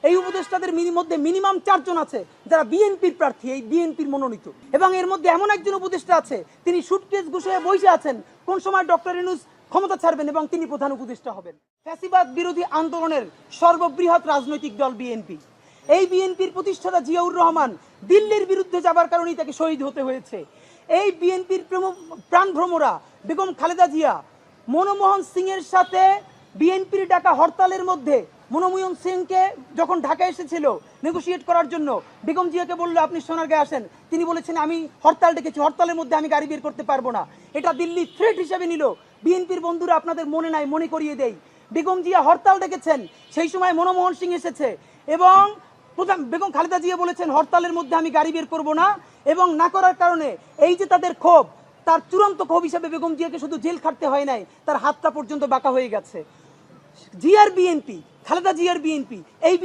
এই উপদেষ্টাদের মধ্যে মিনিমাম 4 জন আছে যারা বিএনপির প্রার্থী, এই বিএনপির মনোনীত। এবং এর মধ্যে এমন একজন উপদেষ্টা আছে তিনি সুটকেস গুছিয়ে বসে আছেন কোন সময় ডক্টর ইউনূস ক্ষমতা ছাড়বেন এবং তিনি প্রধান উপদেষ্টা হবেন। ফ্যাসিবাদ বিরোধী আন্দোলনের সর্ববৃহৎ রাজনৈতিক দল বিএনপি। এই বিএনপির প্রতিষ্ঠাতা জিয়াউর রহমান দিল্লির বিরুদ্ধে যাবার কারণেই তাকে শহীদ হতে হয়েছে। এই বিএনপির প্রাণভ্রমরা বেগম খালেদা জিয়া মনমোহন সিংয়ের সাথে বিএনপির ডাকা হরতালের মধ্যে মনমোহন সিংকে যখন ঢাকা এসেছিল নেগোশিয়েট করার জন্য, বেগম জিয়াকে বললো আপনি সোনারগাঁয়ে আসেন, তিনি বলেছেন আমি হরতাল ডেকেছি, হরতালের মধ্যে আমি গাড়ি বের করতে পারবো না। এটা দিল্লি থ্রেট হিসেবে নিল। বিএনপির বন্ধুরা আপনাদের মনে নাই, মনে করিয়ে দেই, বেগম জিয়া হরতাল ডেকেছেন, সেই সময় মনমোহন সিং এসেছে এবং বেগম খালেদা জিয়া বলেছেন হরতালের মধ্যে আমি গাড়ি বের করবো না, এবং না করার কারণে এই যে তাদের ক্ষোভ, তার চূড়ান্ত ক্ষোভ হিসাবে বেগম জিয়াকে শুধু জেল খাটতে হয় নাই, তার হাতটা পর্যন্ত বাঁকা হয়ে গেছে। জিয়ার বিএনপি, খালেদা জিয়ার বিএনপি, এই